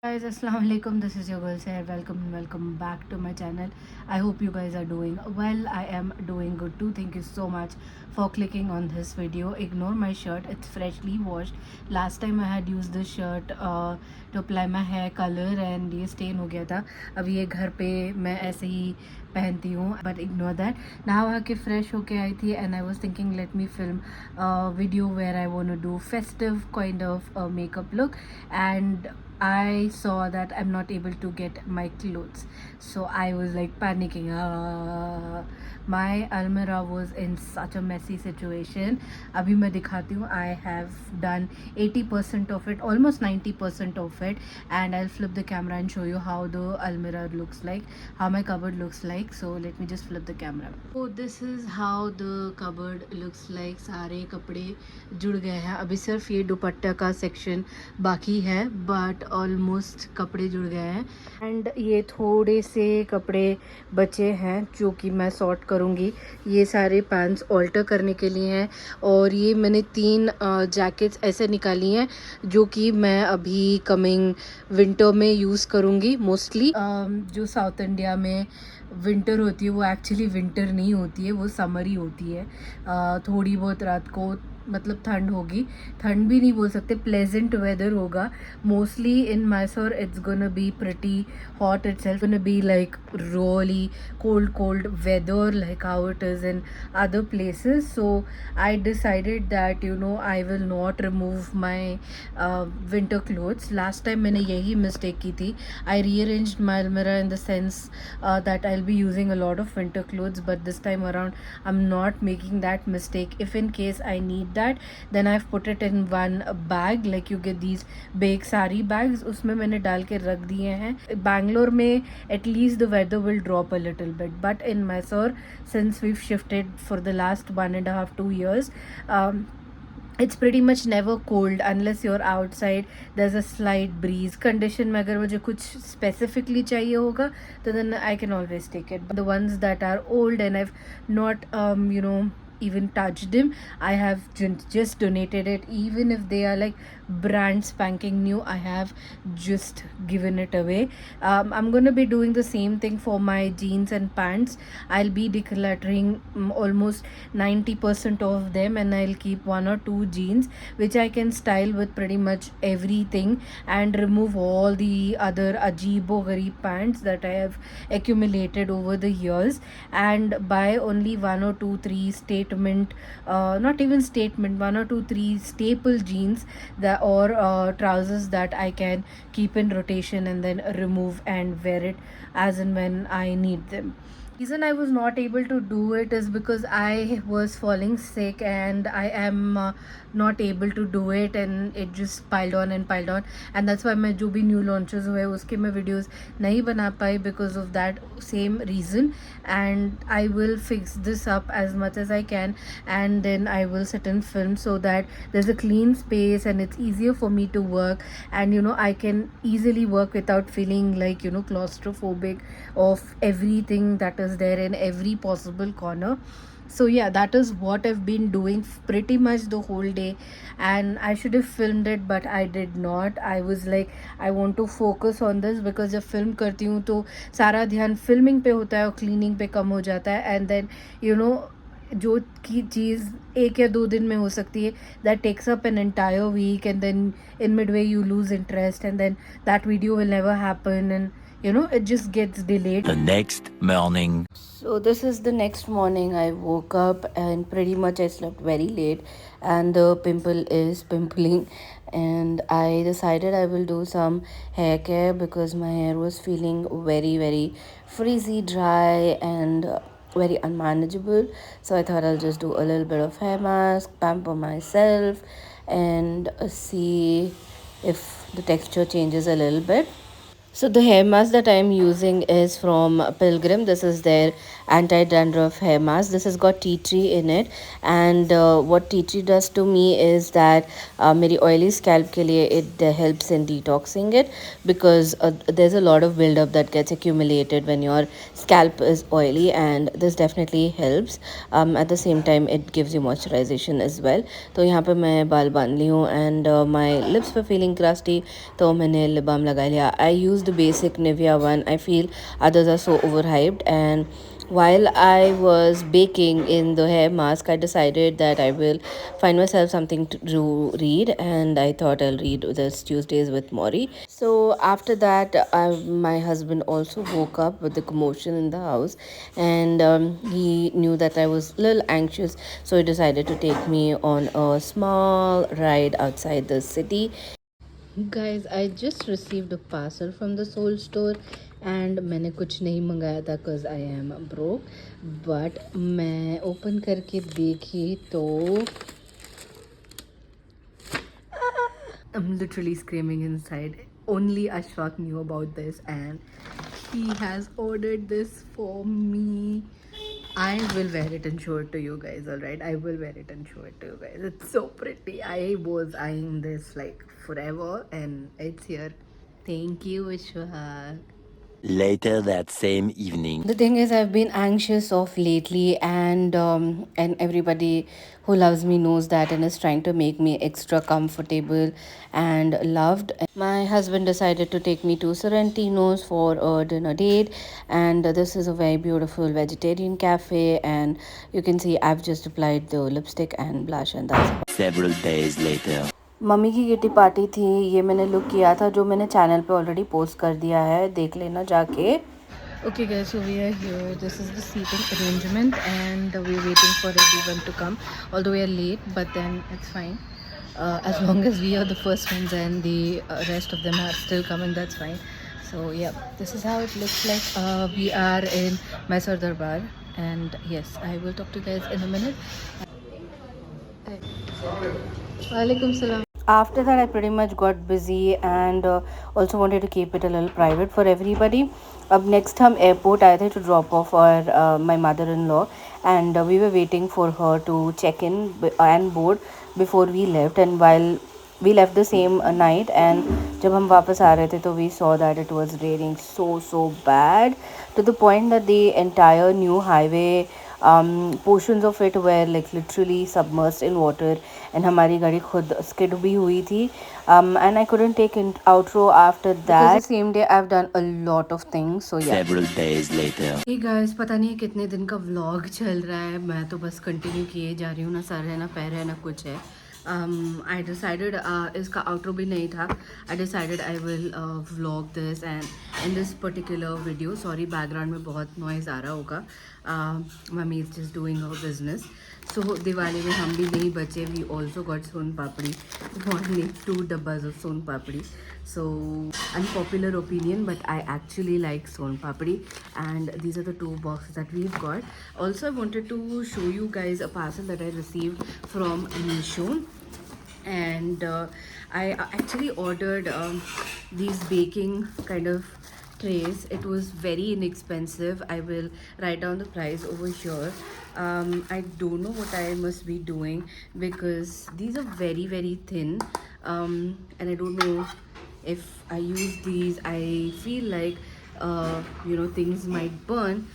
Guys, assalamu alaikum. This is your girl Sair. Welcome back to my channel. I hope you guys are doing well. I am doing good too. Thank you so much for clicking on this video. Ignore my shirt, it's freshly washed. Last time I had used this shirt to apply my hair color and ये stain हो गया था. अब ये घर पे मैं ऐसे ही पहनती हूँ, but ignore that. नहा के fresh होके आई थी and I was thinking let me film a video where I want to do festive kind of makeup look, and I saw that I'm not able to get my clothes. So I was like panicking. My almirah was in such a messy situation. Abhi मैं दिखाती हूँ. I have done 80% of it, almost 90% of it, and I'll flip the camera and show you how the almirah looks like, how my cupboard looks like. So let me just flip the camera. So this is how the cupboard looks like. सारे कपड़े जुड़ गए हैं. अभी सिर्फ ये दुपट्टा का section बाकी है, बट ऑलमोस्ट कपड़े जुड़ गए हैं. एंड ये थोड़े से कपड़े बचे हैं जो कि मैं सॉर्ट करूँगी. ये सारे पैंट्स ऑल्टर करने के लिए हैं, और ये मैंने 3 जैकेट्स ऐसे निकाली हैं जो कि मैं अभी कमिंग विंटर में यूज़ करूँगी. मोस्टली जो साउथ इंडिया में विंटर होती है वो एक्चुअली विंटर नहीं होती है, वो समर ही होती है. थोड़ी बहुत रात को मतलब ठंड होगी, ठंड भी नहीं बोल सकते, प्लेजेंट वेदर होगा. Mostly in Mysore it's gonna be pretty hot itself, gonna be like really cold weather like how it is in other places. So I decided that I will not remove my winter clothes. Last time मैंने यही mistake की थी. I rearranged my almirah in the sense that I'll be using a lot of winter clothes, but this time around I'm not making that mistake. If in case I need that, then I've put it in one bag, like you get these big sari bags, उसमें मैंने डाल के रख दिए हैं. बैंगलोर में at least the weather will drop a little bit, but in Mysore, since we've shifted for the last 1.5-2 years, it's pretty much never cold unless you're outside. There's a slight breeze. Condition में अगर मुझे कुछ specifically चाहिए होगा तो then I can always take it. But the ones that are old and I've not even touched them, I have just donated it. Even if they are like brand spanking new, I have just given it away. I'm gonna be doing the same thing for my jeans and pants. I'll be decluttering almost 90% of them, and I'll keep 1 or 2 jeans which I can style with pretty much everything, and remove all the other ajeebo garib pants that I have accumulated over the years, and buy only 1 or 2 3 statement, not even statement, 1 or 2 3 staple jeans that, or trousers that I can keep in rotation and then remove and wear it as and when I need them. Reason I was not able to do it is because I was falling sick, and I am not able to do it, and it just piled on, and that's why मैं जो भी new launches हुए उसके मैं videos नहीं बना पाई because of that same reason. And I will fix this up as much as I can, and then I will sit and film so that there's a clean space and it's easier for me to work, and I can easily work without feeling like claustrophobic of everything that is there in every possible corner. So yeah, that is what I've been doing pretty much the whole day, and I should have filmed it but I did not. I was like, I want to focus on this because जब film करती हूँ तो सारा ध्यान filming पे होता है और क्लीनिंग पे कम हो जाता है, एंड देन जो की चीज़ 1 या 2 दिन में हो सकती है, that takes up an entire week, and then in midway you lose interest, and then that video will never happen, and it just gets delayed. The next morning. So this is the next morning. I woke up and pretty much I slept very late, and the pimple is pimpling, and I decided I will do some hair care because my hair was feeling very frizzy, dry, and very unmanageable. So I thought I'll just do a little bit of hair mask, pamper myself, and see if the texture changes a little bit. So the hair mask that I'm using is from Pilgrim. This is their anti-dandruff hair mask. This has got tea tree in it, and what tea tree does to me is that मेरी oily scalp के लिए it helps in detoxing it, because there's a lot of buildup that gets accumulated when your scalp is oily, and this definitely helps. At the same time it gives you moisturization as well. तो यहाँ पे मैं बाल बांध ली हूँ, and my lips were feeling crusty, तो मैंने lip balm लगा लिया. I used the basic Nivea one. I feel others are so overhyped, and while I was baking in the hair mask, I decided that I will find myself something to read, and I thought I'll read this Tuesdays with Maury. So after that, my husband also woke up with the commotion in the house, and he knew that I was a little anxious, so he decided to take me on a small ride outside the city. Guys, I just received a parcel from the Soul store, and मैंने कुछ नहीं मंगाया था cause I am broke, but मैं open करके देखी तो I'm literally screaming inside. Only Ashfaq knew about this, and he has ordered this for me. I will wear it and show it to you guys, alright? I will wear it and show it to you guys. It's so pretty. I was eyeing this like forever, and it's here. Thank you, Ashfaq. Later that same evening. The thing is, I've been anxious of lately, and everybody who loves me knows that, and is trying to make me extra comfortable and loved. My husband decided to take me to Sorrentino's for a dinner date, and this is a very beautiful vegetarian cafe, and you can see I've just applied the lipstick and blush, and that's about. Several days later. Mummy की kitty party थी, ये मैंने look किया था, जो मैंने channel पे already post कर दिया है, देख लेना जाके. Okay guys, so we are here. This is the seating arrangement, and we're waiting for everyone to come. Although we are late, but then it's fine. As long as we are the first ones and the rest of them are still coming, that's fine. So yeah, this is how it looks like. We are in Mysore Darbar, and yes, I will talk to you guys in a minute. Walaikum salam. After that, I pretty much got busy, and also wanted to keep it a little private for everybody. Up next, हम airport आए थे to drop off our my mother-in-law, and we were waiting for her to check in and board before we left. And while we left the same night, and जब हम वापस आ रहे थे तो we saw that it was raining so bad, to the point that the entire new highway portions of it were like literally submerged in water, and हमारी गाड़ी खुद skid भी हुई थी, and I couldn't take an outro after that because the same day I've done a lot of things. So yeah, several days later. Hey guys, पता नहीं कितने दिन का vlog चल रहा है, मैं तो बस कंटिन्यू किए जा रही हूँ, ना सर है ना पैर है ना कुछ है. I decided इसका outro भी नहीं था. I decided I will vlog this, and in this particular video, sorry background में बहुत noise आ रहा होगा. Mummy is just doing her business. So Diwali में हम भी नहीं बचे. We also got son papdi. Only 2 dabbas of son papdi. So unpopular opinion, but I actually like son papdi, and these are the 2 boxes that we've got. Also, I wanted to show you guys a parcel that I received from Meesho, and I actually ordered these baking kind of trays. It was very inexpensive. I will write down the price over here. I don't know what I must be doing, because these are very thin, and I don't know if I use these. I feel like things might burn,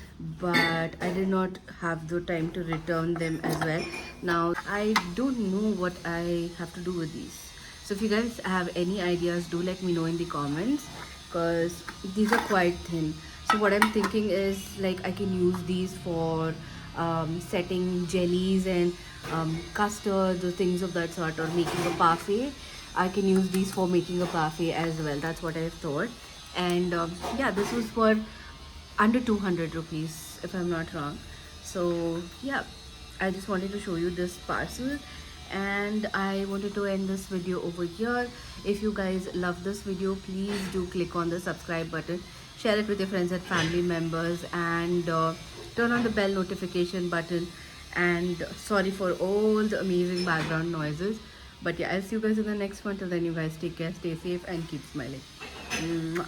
but I did not have the time to return them as well. Now I don't know what I have to do with these. So if you guys have any ideas, do let me know in the comments, because these are quite thin. So what I'm thinking is, like, I can use these for setting jellies and custards or things of that sort, or making a parfait. I can use these for making a parfait as well. That's what I thought. And yeah, this was for under 200 rupees if I'm not wrong. So yeah, I just wanted to show you this parcel, and I wanted to end this video over here. If you guys love this video, please do click on the subscribe button, share it with your friends and family members, and turn on the bell notification button. And sorry for all the amazing background noises, but yeah, I'll see you guys in the next one. Till then, you guys take care, stay safe, and keep smiling. Mwah.